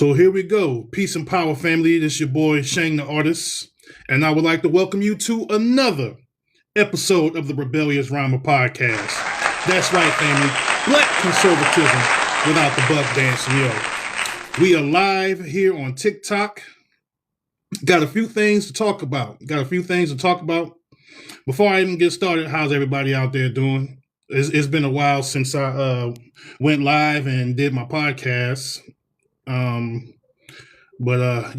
So here we go. Peace and power, family. This is your boy, Shane the Artist. And I would like to welcome you to another episode of the Rebellious Rhymer Podcast. That's right, family. Black conservatism without the buck dancing, yo. We are live here on TikTok. Got a few things to talk about. Before I even get started, how's everybody out there doing? It's been a while since I went live and did my podcast. But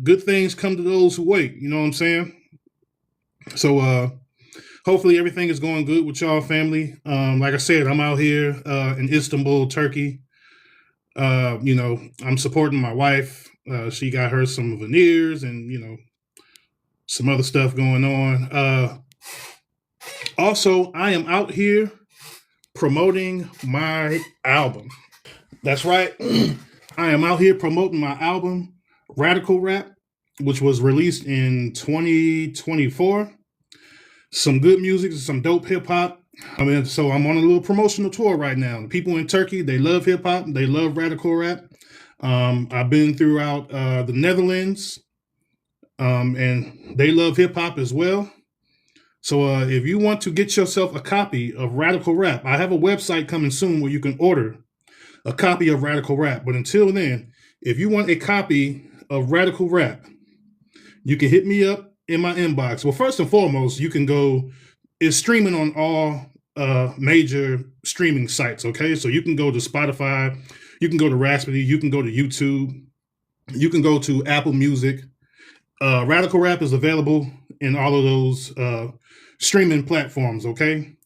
good things come to those who wait. You know what I'm saying? So hopefully everything is going good with y'all, family. Like I said, I'm out here in Istanbul, Turkey. I'm supporting my wife. She got her some veneers and some other stuff going on. Also, I am out here promoting my album. That's right. I am out here promoting my album, Radical Rap, which was released in 2024. Some good music, some dope hip hop. So I'm on a little promotional tour right now. The people in Turkey, they love hip hop. They love radical rap. I've been throughout the Netherlands, and they love hip hop as well. So if you want to get yourself a copy of Radical Rap, I have a website coming soon where you can order a copy of Radical Rap. But until then, if you want a copy of Radical Rap, you can hit me up in my inbox. Well, first and foremost, you can go, it's streaming on all major streaming sites, okay? So you can go to Spotify, you can go to Raspberry, you can go to YouTube, you can go to Apple Music. Radical Rap is available in all of those streaming platforms, okay?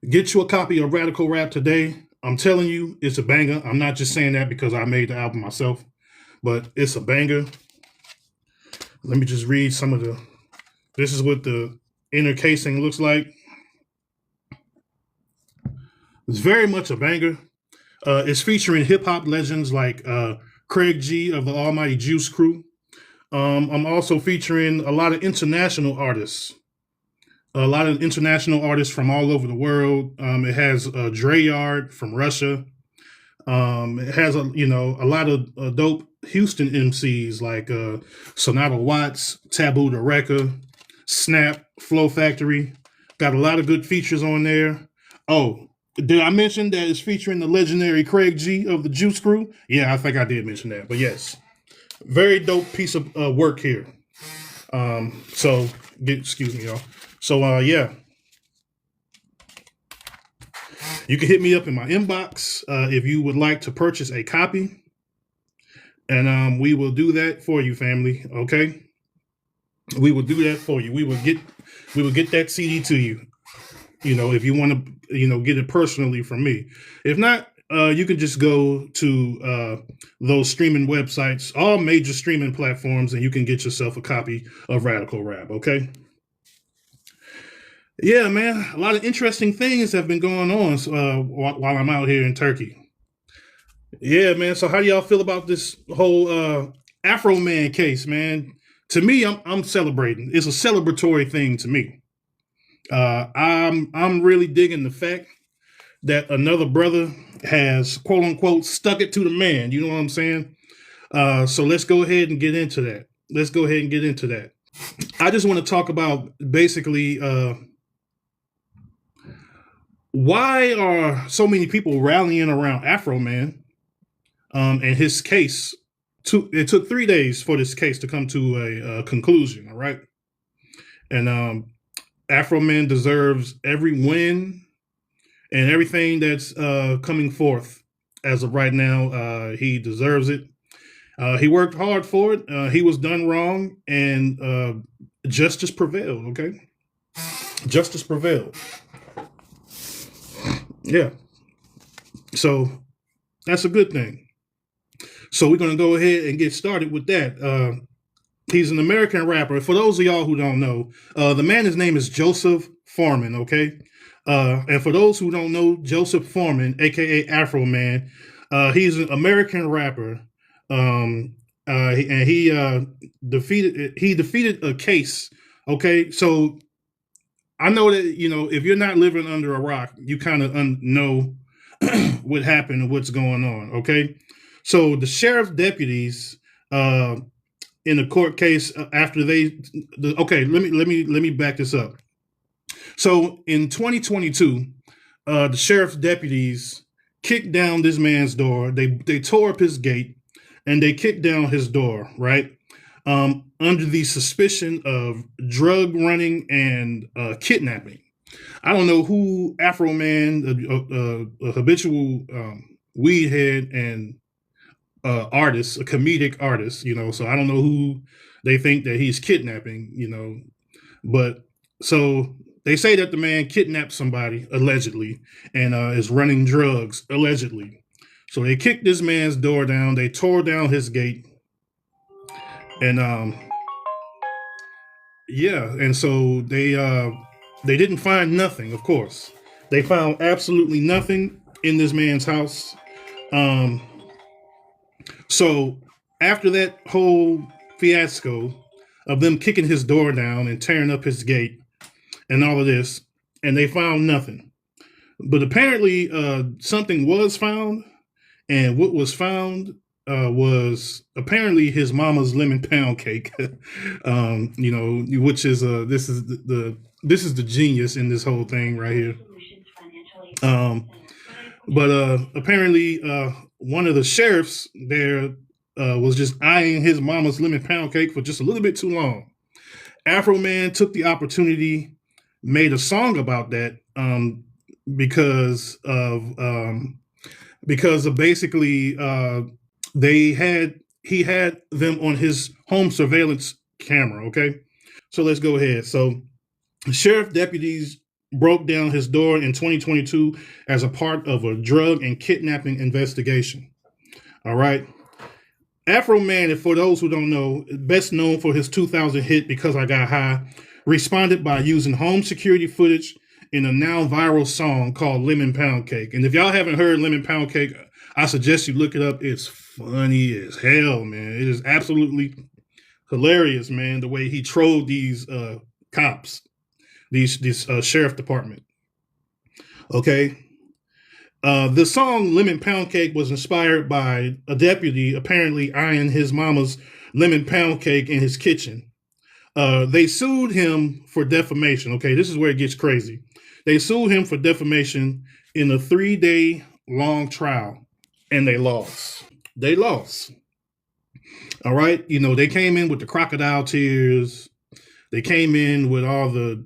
Get you a copy of Radical Rap today. I'm telling you, it's a banger. I'm not just saying that because I made the album myself, but it's a banger. Let me just read some of this is what the inner casing looks like. It's very much a banger. It's featuring hip hop legends like Craig G of the Almighty Juice Crew. I'm also featuring a lot of international artists. A lot of international artists from all over the world. It has Dre Yard from Russia. It has a lot of dope Houston MCs like Sonata Watts, Taboo the Wrecker, Snap, Flow Factory. Got a lot of good features on there. Oh, did I mention that it's featuring the legendary Craig G of the Juice Crew? Yeah, I think I did mention that. But yes, very dope piece of work here. Excuse me, y'all. So, yeah, you can hit me up in my inbox if you would like to purchase a copy, and we will do that for you, family. Okay, we will do that for you. We will get that CD to you. If you want to, get it personally from me. If not, you can just go to those streaming websites, all major streaming platforms, and you can get yourself a copy of Radical Rap. Okay. Yeah, man, a lot of interesting things have been going on while I'm out here in Turkey. Yeah, man. So how do y'all feel about this whole Afroman case, man? To me, I'm celebrating. It's a celebratory thing to me. I'm really digging the fact that another brother has quote unquote stuck it to the man. You know what I'm saying? So let's go ahead and get into that. I just want to talk about basically why are so many people rallying around Afroman and his case? It took 3 days for this case to come to a conclusion, all right? And Afroman deserves every win and everything that's coming forth as of right now. He deserves it. He worked hard for it. He was done wrong, and justice prevailed, okay? Justice prevailed. Yeah. So that's a good thing. So we're going to go ahead and get started with that. He's an American rapper. For those of y'all who don't know, the man, his name is Joseph Foreman, okay? And for those who don't know, Joseph Foreman, aka Afroman, he's an American rapper. And he defeated a case, okay? So I know that, if you're not living under a rock, you kind of know what happened and what's going on, okay? So the sheriff's deputies uh, in the court case after okay, let me back this up. So in 2022, the sheriff's deputies kicked down this man's door. They tore up his gate and they kicked down his door, right? Under the suspicion of drug running and kidnapping. I don't know who Afroman, a habitual weed head and artist, a comedic artist, so I don't know who they think that he's kidnapping, but so they say that the man kidnapped somebody allegedly and is running drugs allegedly. So they kicked this man's door down. They tore down his gate, and yeah, and so they didn't find nothing. Of course, they found absolutely nothing in this man's house. Um, so after that whole fiasco of them kicking his door down and tearing up his gate and all of this, and they found nothing. But apparently, something was found, and what was found was apparently his mama's lemon pound cake. Which is this is the genius in this whole thing right here. But apparently, one of the sheriffs there was just eyeing his mama's lemon pound cake for just a little bit too long. Afroman took the opportunity, made a song about that because of basically he had them on his home surveillance camera. Okay, so let's go ahead. So sheriff deputies broke down his door in 2022 as a part of a drug and kidnapping investigation. All right. Afroman, and for those who don't know, best known for his 2000 hit Because I Got High, responded by using home security footage in a now viral song called Lemon Pound Cake. And if y'all haven't heard Lemon Pound Cake, I suggest you look it up. It's funny as hell, man. It is absolutely hilarious, man, the way he trolled these cops, these sheriff department. Okay. The song Lemon Pound Cake was inspired by a deputy apparently eyeing his mama's lemon pound cake in his kitchen. They sued him for defamation. Okay, this is where it gets crazy. They sued him for defamation in a 3-day long trial, and they lost. They lost. All right. They came in with the crocodile tears. They came in with all the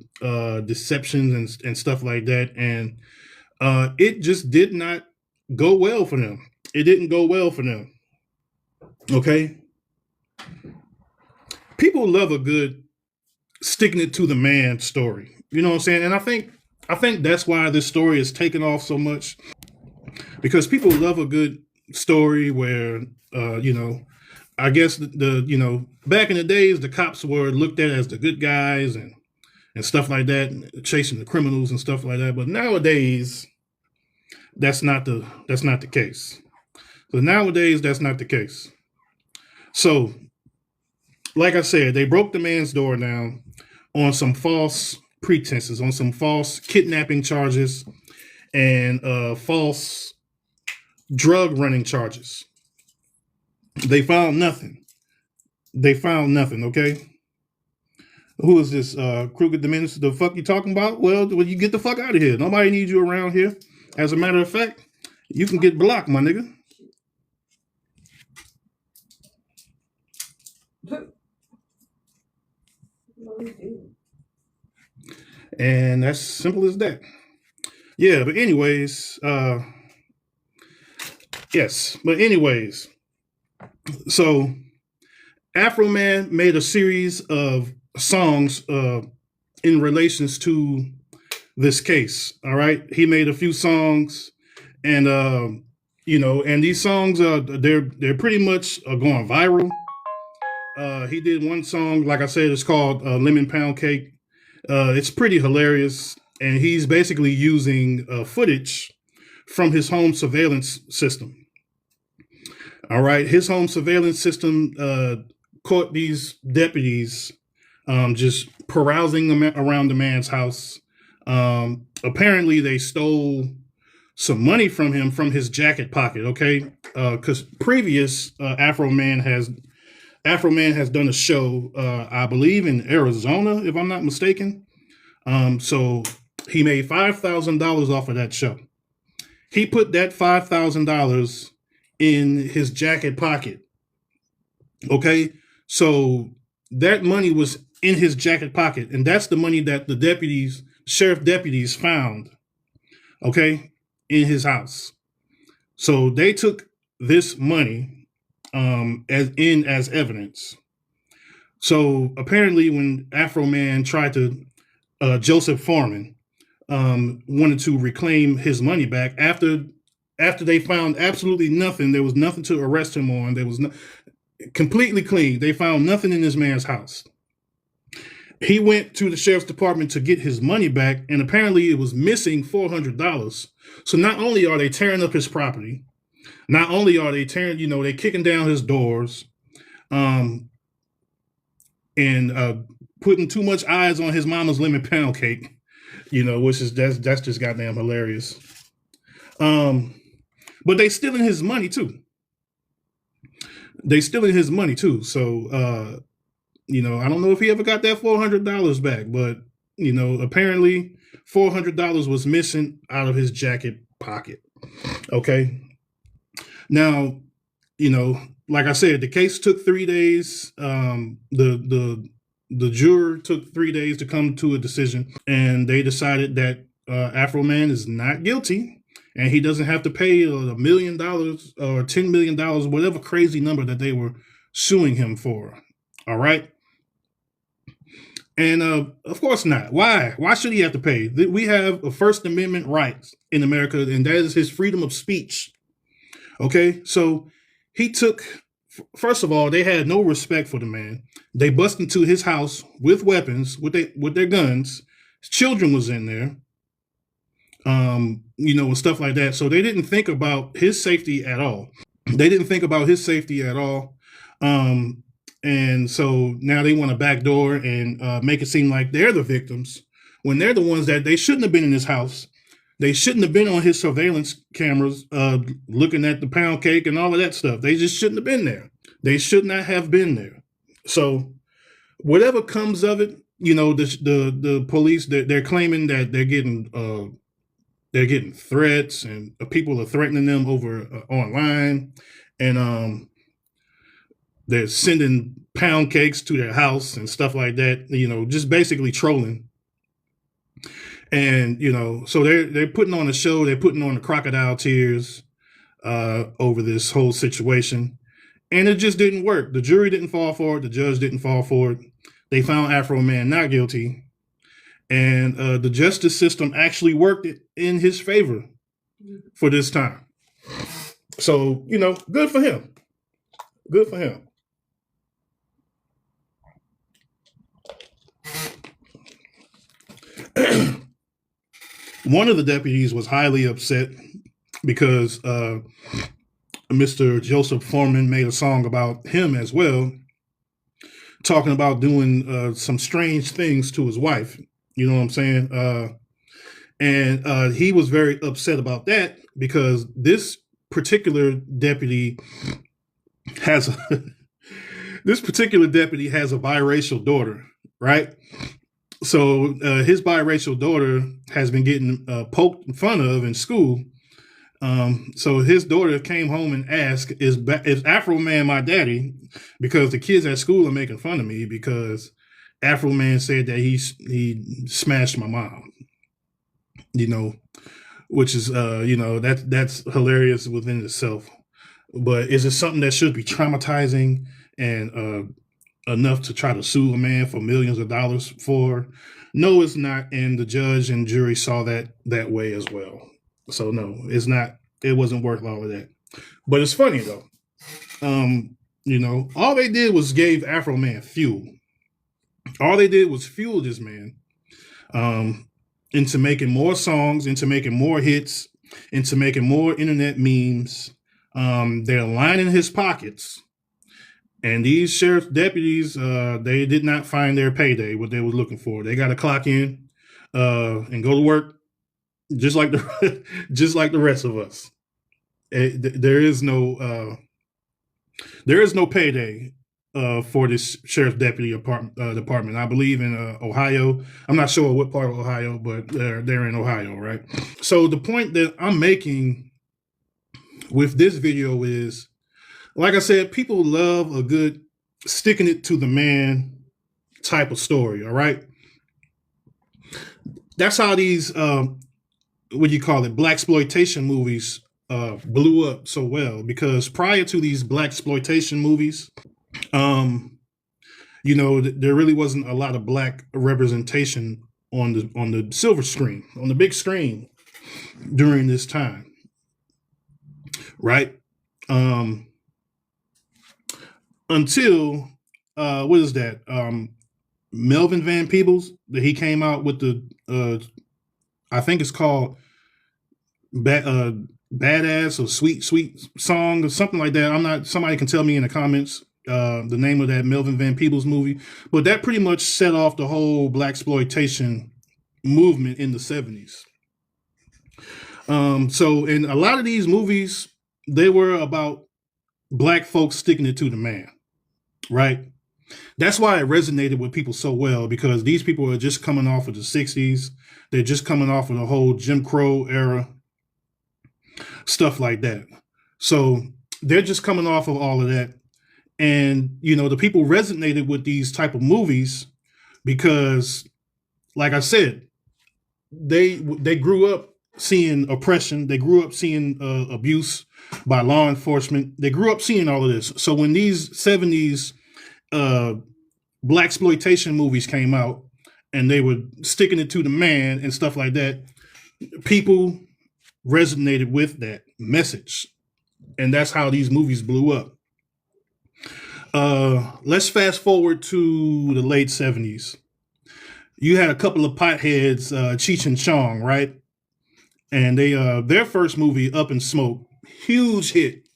deceptions and stuff like that. And it just did not go well for them. It didn't go well for them. Okay. People love a good sticking it to the man story. You know what I'm saying? And I think that's why this story is taken off so much, because people love a good story where I guess the back in the days the cops were looked at as the good guys and stuff like that, chasing the criminals and stuff like that. But nowadays, that's not the case. So nowadays, that's not the case. So, like I said, they broke the man's door down on some false pretenses, on some false kidnapping charges and false drug running charges. They found nothing. Okay. Who is this? Crooked the Minister? The fuck you talking about? Well, you get the fuck out of here. Nobody needs you around here. As a matter of fact, you can get blocked, my nigga. And that's simple as that. Yeah, but anyways, yes. But anyways, so Afroman made a series of songs in relations to this case. All right, he made a few songs, and and these songs they're pretty much going viral. He did one song, like I said, it's called Lemon Pound Cake. It's pretty hilarious, and he's basically using footage from his home surveillance system. All right, his home surveillance system caught these deputies just carousing around the man's house. Apparently, they stole some money from him from his jacket pocket. Okay, because previous Afroman has done a show, I believe in Arizona, if I'm not mistaken. So he made $5,000 off of that show. He put that $5,000 in his jacket pocket. Okay, so that money was in his jacket pocket, and that's the money that the sheriff deputies found. Okay, in his house. So they took this money as evidence. So apparently, when Afroman tried to Joseph Foreman wanted to reclaim his money back after they found absolutely nothing. There was nothing to arrest him on. There was completely clean. They found nothing in this man's house. He went to the sheriff's department to get his money back, and apparently it was missing $400. So not only are they tearing up his property, not only are they tearing, they're kicking down his doors, and putting too much eyes on his mama's lemon pound cake, which is that's just goddamn hilarious. But they stealing his money too. So I don't know if he ever got that $400 back, but apparently $400 was missing out of his jacket pocket. Okay. Now, like I said, the case took 3 days. The juror took 3 days to come to a decision, and they decided that Afroman is not guilty, and he doesn't have to pay $1 million or $10 million, whatever crazy number that they were suing him for. All right. And of course not. Why? Why should he have to pay? We have a First Amendment rights in America, and that is his freedom of speech. Okay, so he took. First of all, they had no respect for the man. They bust into his house with weapons, with their guns. His children was in there, and stuff like that. So they didn't think about his safety at all. And so now they want to backdoor and make it seem like they're the victims when they're the ones that they shouldn't have been in his house. They shouldn't have been on his surveillance cameras looking at the pound cake and all of that stuff. They just shouldn't have been there. They should not have been there. So whatever comes of it, the police, they're claiming that they're getting threats, and people are threatening them over online, and they're sending pound cakes to their house and stuff like that, just basically trolling. And, so they're putting on a show, they're putting on the crocodile tears over this whole situation. And it just didn't work. The jury didn't fall for it. The judge didn't fall for it. They found Afroman not guilty. And the justice system actually worked in his favor for this time. So, good for him. Good for him. One of the deputies was highly upset because Mr. Joseph Foreman made a song about him as well, talking about doing some strange things to his wife. You know what I'm saying? And he was very upset about that because this particular deputy has a biracial daughter, right? So his biracial daughter has been getting poked fun of in school. So his daughter came home and asked, is Afroman my daddy? Because the kids at school are making fun of me because Afroman said that he smashed my mom. Which is that's hilarious within itself. But is it something that should be traumatizing and enough to try to sue a man for millions of dollars for? No, it's not. And the judge and jury saw that way as well. So no, it's not. It wasn't worth all of that. But it's funny though. All they did was gave Afroman fuel. All they did was fuel this man into making more songs, into making more hits, into making more internet memes. They're lining his pockets. And these sheriff's deputies, they did not find their payday, what they were looking for. They got to clock in and go to work just like the just like the rest of us. There is no payday for this sheriff's deputy department. I believe in Ohio. I'm not sure what part of Ohio, but they're in Ohio, right? So the point that I'm making with this video is, like I said, people love a good sticking it to the man type of story. All right, that's how these what do you call it, black exploitation movies blew up so well, because prior to these black exploitation movies, um, there really wasn't a lot of black representation on the silver screen, on the big screen during this time, right? Um, until what is that? Melvin Van Peebles, that he came out with the I think it's called Badass or Sweet Song or something like that. I'm not. Somebody can tell me in the comments the name of that Melvin Van Peebles movie. But that pretty much set off the whole black exploitation movement in the 70s. So in a lot of these movies, they were about black folks sticking it to the man, right? That's why it resonated with people so well, because these people are just coming off of the 60s. They're just coming off of the whole Jim Crow era, stuff like that. So they're just coming off of all of that. And, the people resonated with these type of movies because, like I said, they grew up seeing oppression. They grew up seeing abuse by law enforcement. They grew up seeing all of this. So when these 70s black exploitation movies came out and they were sticking it to the man and stuff like that, people resonated with that message. And that's how these movies blew up. Let's fast forward to the late 70s. You had a couple of potheads, Cheech and Chong, right? And they their first movie, Up in Smoke, huge hit.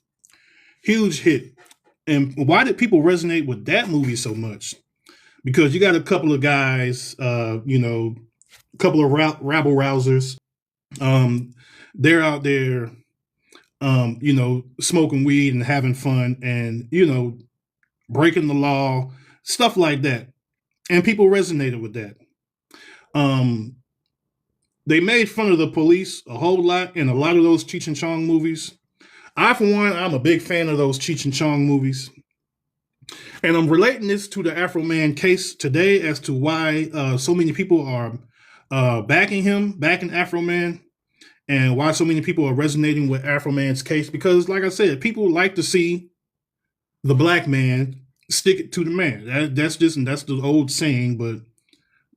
And why did people resonate with that movie so much? Because you got a couple of guys, a couple of rabble rousers. They're out there, smoking weed and having fun and, breaking the law, stuff like that. And people resonated with that. They made fun of the police a whole lot in a lot of those Cheech and Chong movies. For one, I'm a big fan of those Cheech and Chong movies. And I'm relating this to the Afroman case today as to why so many people are backing Afroman, and why so many people are resonating with Afroman's case. Because, like I said, people like to see the black man stick it to the man. That's the old saying, but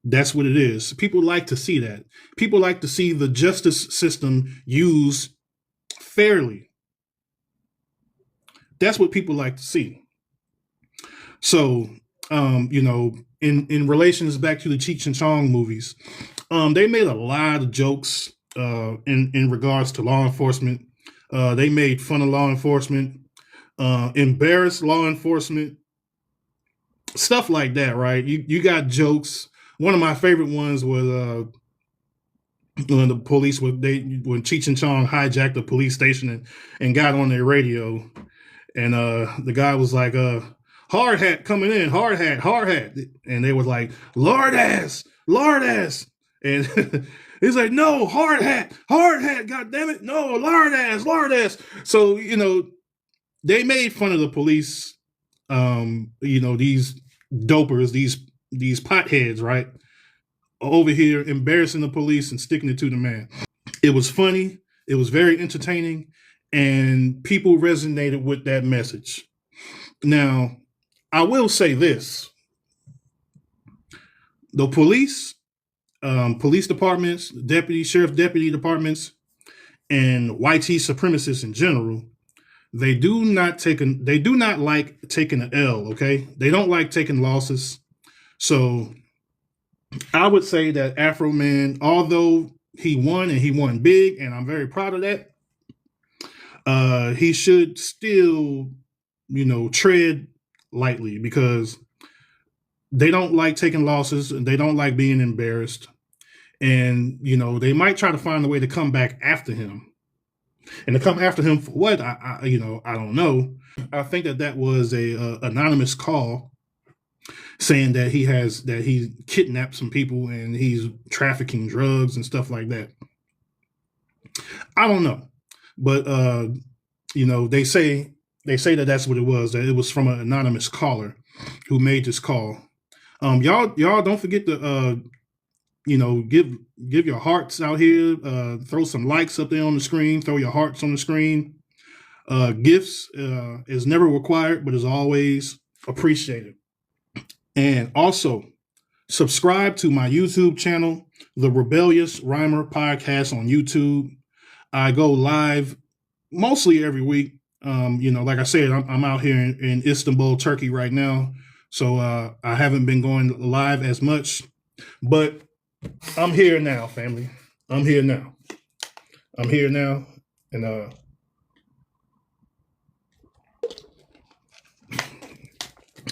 that's what it is. People like to see that. People like to see the justice system used fairly. That's what people like to see. So, in relations back to the Cheech and Chong movies, they made a lot of jokes in regards to law enforcement. They made fun of law enforcement, embarrassed law enforcement, stuff like that, right? You got jokes. One of my favorite ones was when the police when Cheech and Chong hijacked the police station and got on their radio, and the guy was like, hard hat coming in, hard hat, and they was like, lard ass, and he's like, no, hard hat, god damn it, no, lard ass. So they made fun of the police, these dopers, these potheads, right, over here embarrassing the police and sticking it to the man. It was funny, it was very entertaining, and people resonated with that message. Now, I will say this: the police departments, sheriff deputy departments, and white supremacists in general, they do not like taking an L. Okay, they don't like taking losses. So I would say that Afroman, although he won and he won big, and I'm very proud of that, he should still, tread lightly, because they don't like taking losses and they don't like being embarrassed. And, they might try to find a way to come back after him. And to come after him for what? I don't know. I think that was a anonymous call saying that he kidnapped some people and he's trafficking drugs and stuff like that. I don't know, but they say that that's what it was. That it was from an anonymous caller who made this call. Y'all don't forget to give your hearts out here. Throw some likes up there on the screen. Throw your hearts on the screen. Gifts is never required, but is always appreciated. And also, subscribe to my YouTube channel, The Rebellious Rhymer Podcast on YouTube. I go live mostly every week. Like I said, I'm out here in Istanbul, Turkey right now. So I haven't been going live as much. But I'm here now, family. I'm here now. And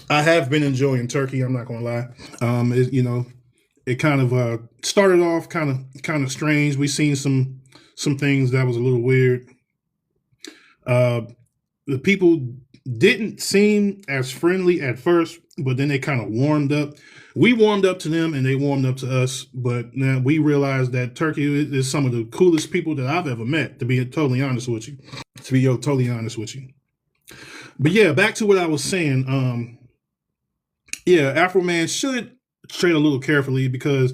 I have been enjoying Turkey. I'm not gonna lie. It kind of started off kind of strange. We seen some things that was a little weird. The people didn't seem as friendly at first, but then they kind of warmed up. We warmed up to them, and they warmed up to us. But now we realized that Turkey is some of the coolest people that I've ever met. To be totally honest with you. But yeah, back to what I was saying. Afroman should tread a little carefully because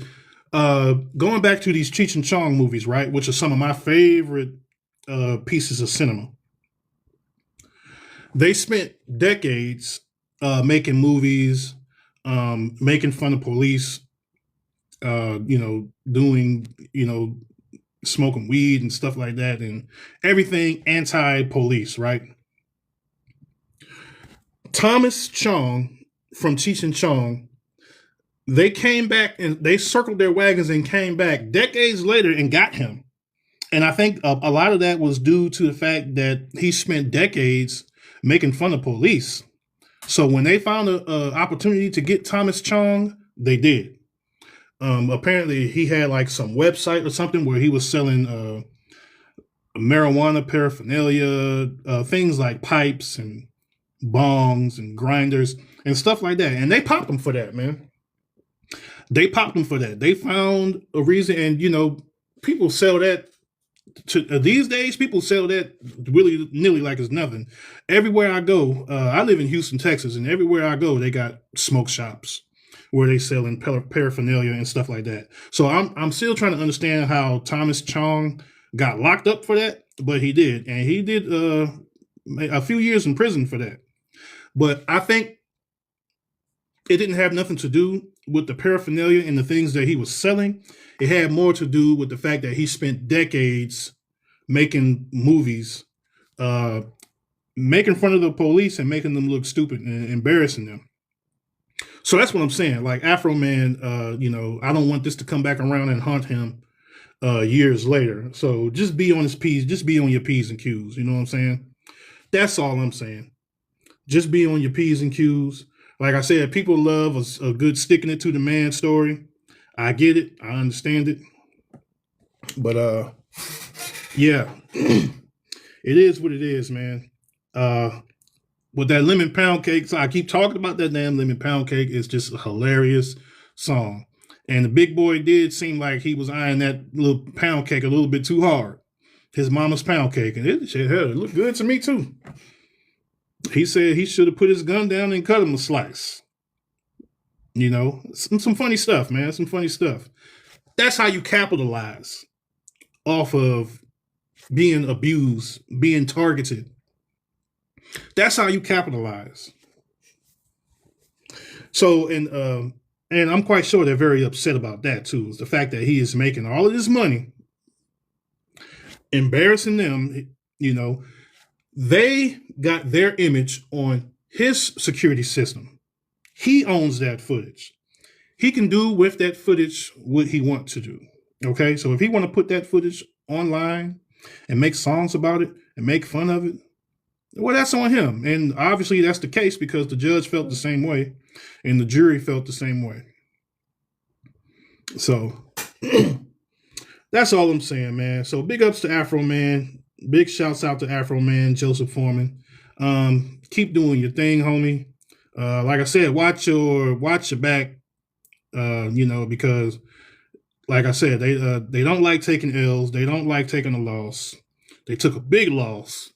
going back to these Cheech and Chong movies, right, which are some of my favorite pieces of cinema. They spent decades making movies, making fun of police, doing, smoking weed and stuff like that, and everything anti-police, right? Thomas Chong from Cheech and Chong, they came back and they circled their wagons and came back decades later and got him. And I think a lot of that was due to the fact that he spent decades making fun of police. So when they found an opportunity to get Thomas Chong, they did. Apparently he had like some website or something where he was selling marijuana paraphernalia, things like pipes and bongs and grinders and stuff like that. And they popped him for that, man. They popped him for that. They found a reason. And, people sell that these days. People sell that really nearly like it's nothing. Everywhere I go, I live in Houston, Texas, and everywhere I go, they got smoke shops where they selling paraphernalia and stuff like that. So I'm still trying to understand how Thomas Chong got locked up for that, but he did. And he did a few years in prison for that. But I think it didn't have nothing to do with the paraphernalia and the things that he was selling. It had more to do with the fact that he spent decades making movies, making fun of the police and making them look stupid and embarrassing them. So that's what I'm saying. Like Afroman, I don't want this to come back around and haunt him years later. So just be on his P's, just be on your P's and Q's. You know what I'm saying? That's all I'm saying. Just be on your P's and Q's. Like I said, people love a good sticking it to the man story. I get it. I understand it. But yeah, it is what it is, man. With that lemon pound cake, so I keep talking about that damn lemon pound cake. It's just a hilarious song. And the big boy did seem like he was eyeing that little pound cake a little bit too hard. His mama's pound cake. And it looked good to me too. He said he should have put his gun down and cut him a slice. Some funny stuff, man. Some funny stuff. That's how you capitalize off of being abused, being targeted. That's how you capitalize. So, and I'm quite sure they're very upset about that too. Is the fact that he is making all of this money, embarrassing them. They got their image on his security system. He owns that footage. He can do with that footage what he wants to do. Okay, so if he want to put that footage online and make songs about it and make fun of it, well, that's on him. And obviously that's the case because the judge felt the same way and the jury felt the same way. So That's all I'm saying, man. So big ups to Afroman. Big shouts out to Afroman, Joseph Foreman. Keep doing your thing, homie. Like I said, watch your back. Because like I said, they don't like taking L's. They don't like taking a loss. They took a big loss.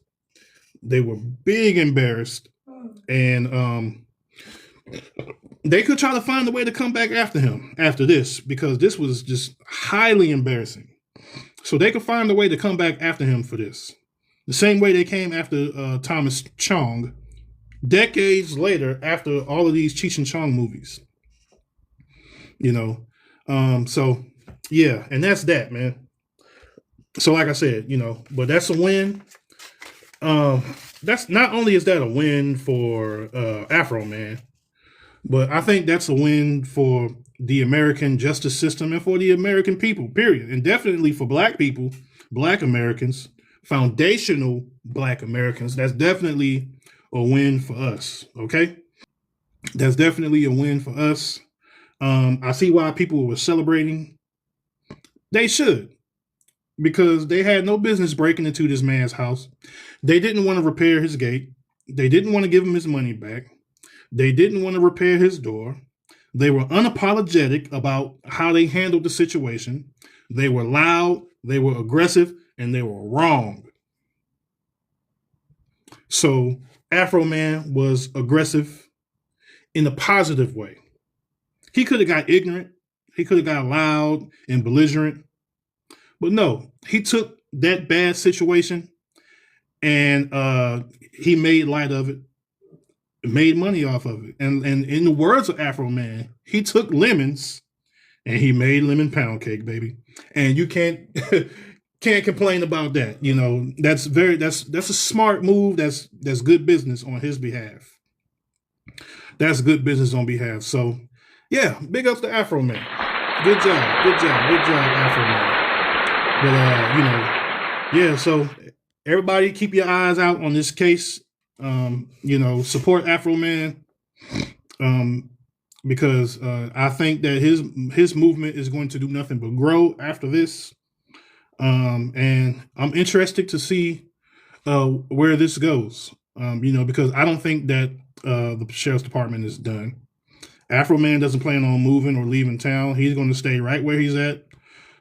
They were big embarrassed, and they could try to find a way to come back after him after this, because this was just highly embarrassing. So they could find a way to come back after him for this, the same way they came after Thomas Chong decades later after all of these Cheech and Chong movies. So yeah, and that's that, man. So like I said, but that's a win. That's not only is that a win for Afroman, but I think that's a win for the American justice system and for the American people, period. And definitely for Black people, Black Americans, foundational Black Americans. That's definitely a win for us, okay? That's definitely a win for us. I see why people were celebrating. They should, because they had no business breaking into this man's house. They didn't want to repair his gate. They didn't want to give him his money back. They didn't want to repair his door. They were unapologetic about how they handled the situation. They were loud, they were aggressive, and they were wrong. So Afroman was aggressive in a positive way. He could have got ignorant. He could have got loud and belligerent. But no, he took that bad situation and he made light of it, made money off of it. And in the words of Afroman, he took lemons and he made lemon pound cake, baby. And you can't complain about that. That's a smart move. That's good business on his behalf. That's good business on behalf. So yeah, big ups to Afroman. Good job, Afroman. But yeah, so everybody keep your eyes out on this case. Support Afroman. Because I think that his movement is going to do nothing but grow after this. And I'm interested to see where this goes. Because I don't think that the sheriff's department is done. Afroman doesn't plan on moving or leaving town. He's going to stay right where he's at.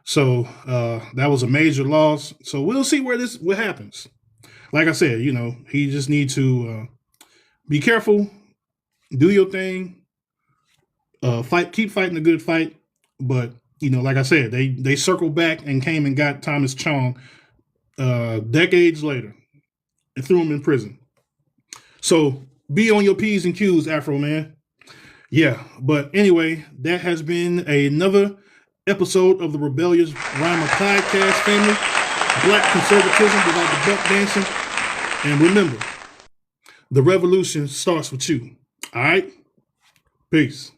So that was a major loss. So we'll see what happens. Like I said, he just needs to be careful, do your thing, keep fighting a good fight. But like I said, they circled back and came and got Thomas Chong decades later and threw him in prison. So be on your P's and Q's, Afroman. Yeah, but anyway, that has been another episode of the Rebellious Rhymer Podcast family. Black conservatism without the buck dancing. And remember, the revolution starts with you. All right? Peace.